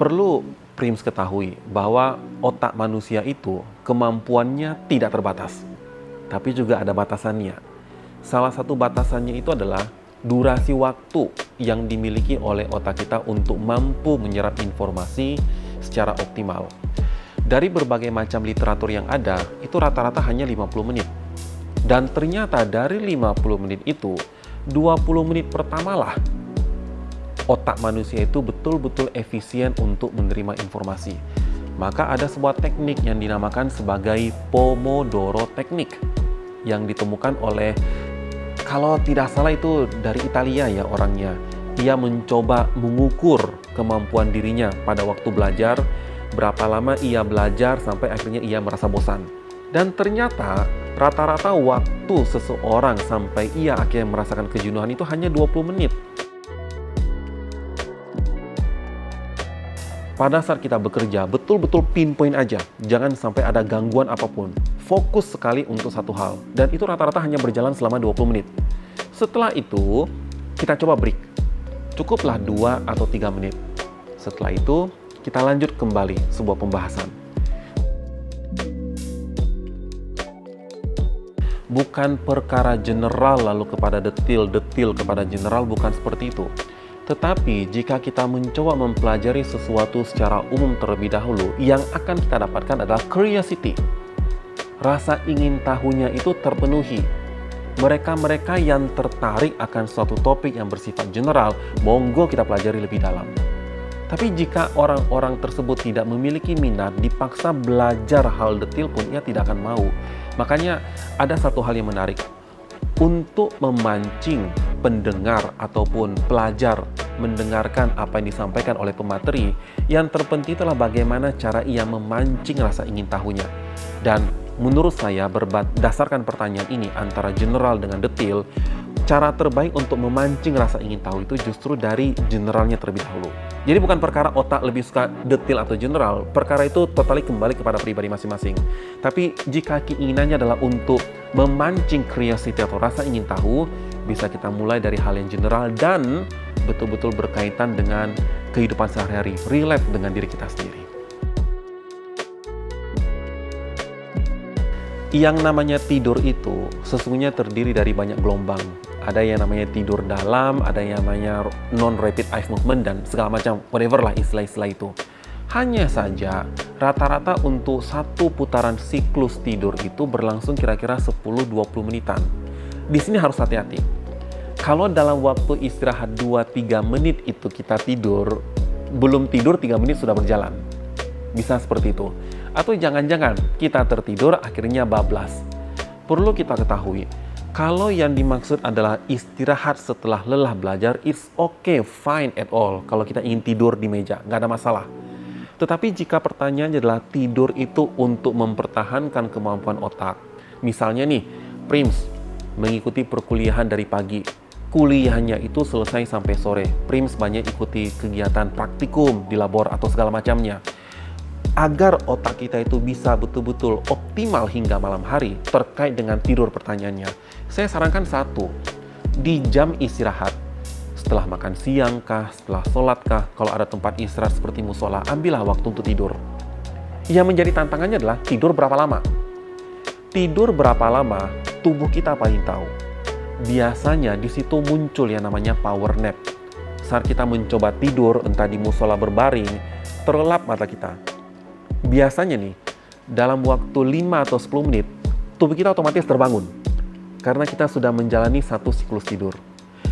Perlu Prims ketahui bahwa otak manusia itu kemampuannya tidak terbatas, tapi juga ada batasannya. Salah satu batasannya itu adalah durasi waktu yang dimiliki oleh otak kita untuk mampu menyerap informasi secara optimal. Dari berbagai macam literatur yang ada, itu rata-rata hanya 50 menit. Dan ternyata dari 50 menit itu, 20 menit pertamalah otak manusia itu betul-betul efisien untuk menerima informasi. Maka ada sebuah teknik yang dinamakan sebagai Pomodoro Teknik yang ditemukan oleh, kalau tidak salah itu dari Italia ya orangnya. Ia mencoba mengukur kemampuan dirinya pada waktu belajar, berapa lama ia belajar sampai akhirnya ia merasa bosan. Dan ternyata rata-rata waktu seseorang sampai ia akhirnya merasakan kejenuhan itu hanya 20 menit. Pada saat kita bekerja, betul-betul pinpoint aja. Jangan sampai ada gangguan apapun. Fokus sekali untuk satu hal. Dan itu rata-rata hanya berjalan selama 20 menit. Setelah itu, kita coba break. Cukuplah 2 atau 3 menit. Setelah itu, kita lanjut kembali sebuah pembahasan. Bukan perkara general lalu kepada detil, detil kepada general, bukan seperti itu. Tetapi jika kita mencoba mempelajari sesuatu secara umum terlebih dahulu, yang akan kita dapatkan adalah curiosity. Rasa ingin tahunya itu terpenuhi. Mereka-mereka yang tertarik akan suatu topik yang bersifat general, monggo kita pelajari lebih dalam. Tapi jika orang-orang tersebut tidak memiliki minat, dipaksa belajar hal detil pun ia tidak akan mau. Makanya ada satu hal yang menarik. Untuk memancing pendengar ataupun pelajar mendengarkan apa yang disampaikan oleh pemateri, yang terpenting adalah bagaimana cara ia memancing rasa ingin tahunya. Dan menurut saya, berdasarkan pertanyaan ini antara general dengan detil, cara terbaik untuk memancing rasa ingin tahu itu justru dari generalnya terlebih dahulu. Jadi bukan perkara otak lebih suka detil atau general, perkara itu totally kembali kepada pribadi masing-masing. Tapi jika keinginannya adalah untuk memancing curiosity atau rasa ingin tahu, bisa kita mulai dari hal yang general dan betul-betul berkaitan dengan kehidupan sehari-hari, relate dengan diri kita sendiri. Yang namanya tidur itu sesungguhnya terdiri dari banyak gelombang. Ada yang namanya tidur dalam, ada yang namanya non-rapid eye movement, dan segala macam, whatever lah istilah-istilah itu. Hanya saja, rata-rata untuk satu putaran siklus tidur itu berlangsung kira-kira 10-20 menitan. Di sini harus hati-hati. Kalau dalam waktu istirahat 2-3 menit itu kita tidur, belum tidur 3 menit sudah berjalan. Bisa seperti itu. Atau jangan-jangan kita tertidur akhirnya bablas. Perlu kita ketahui, kalau yang dimaksud adalah istirahat setelah lelah belajar, it's okay, fine at all. Kalau kita ingin tidur di meja, nggak ada masalah. Tetapi jika pertanyaannya adalah tidur itu untuk mempertahankan kemampuan otak. Misalnya nih, Prims mengikuti perkuliahan dari pagi. Kuliahnya itu selesai sampai sore. Prims banyak ikuti kegiatan praktikum di labor atau segala macamnya. Agar otak kita itu bisa betul-betul optimal hingga malam hari terkait dengan tidur pertanyaannya, saya sarankan satu, di jam istirahat, setelah makan siang kah, setelah sholat kah, kalau ada tempat istirahat seperti musola, ambillah waktu untuk tidur. Yang menjadi tantangannya adalah tidur berapa lama. Tidur berapa lama, tubuh kita paling tahu. Biasanya di situ muncul yang namanya power nap. Saat kita mencoba tidur, entah di musola berbaring, terlelap mata kita. Biasanya nih, dalam waktu 5 atau 10 menit, tubuh kita otomatis terbangun. Karena kita sudah menjalani satu siklus tidur.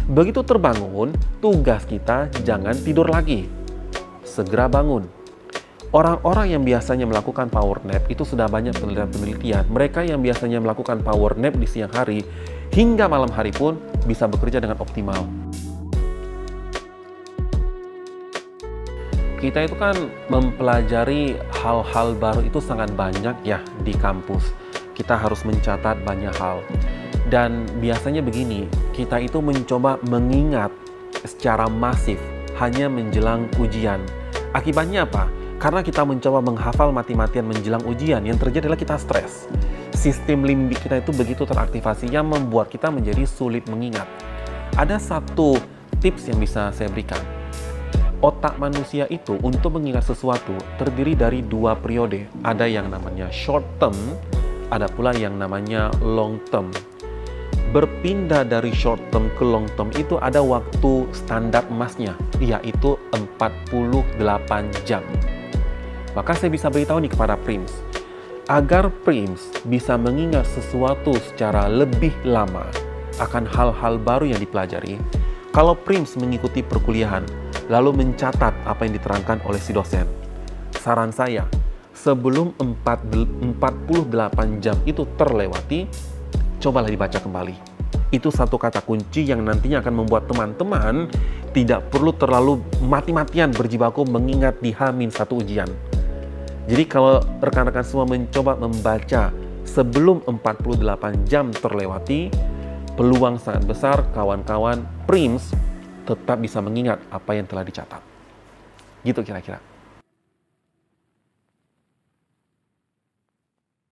Begitu terbangun, tugas kita jangan tidur lagi. Segera bangun. Orang-orang yang biasanya melakukan power nap, itu sudah banyak penelitian. Mereka yang biasanya melakukan power nap di siang hari, hingga malam hari pun bisa bekerja dengan optimal. Kita itu kan mempelajari hal-hal baru itu sangat banyak ya di kampus. Kita harus mencatat banyak hal. Dan biasanya begini, kita itu mencoba mengingat secara masif hanya menjelang ujian. Akibatnya apa? Karena kita mencoba menghafal mati-matian menjelang ujian, yang terjadi adalah kita stres. Sistem limbik kita itu begitu teraktivasi yang membuat kita menjadi sulit mengingat. Ada satu tips yang bisa saya berikan. Otak manusia itu untuk mengingat sesuatu terdiri dari dua periode. Ada yang namanya short term, ada pula yang namanya long term. Berpindah dari short term ke long term itu ada waktu standar emasnya, yaitu 48 jam. Maka saya bisa beritahu nih kepada Prims, agar Prims bisa mengingat sesuatu secara lebih lama akan hal-hal baru yang dipelajari, kalau Prims mengikuti perkuliahan, lalu mencatat apa yang diterangkan oleh si dosen, saran saya, sebelum 48 jam itu terlewati, cobalah dibaca kembali. Itu satu kata kunci yang nantinya akan membuat teman-teman tidak perlu terlalu mati-matian berjibaku mengingat di H-1 ujian. Jadi kalau rekan-rekan semua mencoba membaca sebelum 48 jam terlewati, peluang sangat besar kawan-kawan Prims tetap bisa mengingat apa yang telah dicatat. Gitu kira-kira.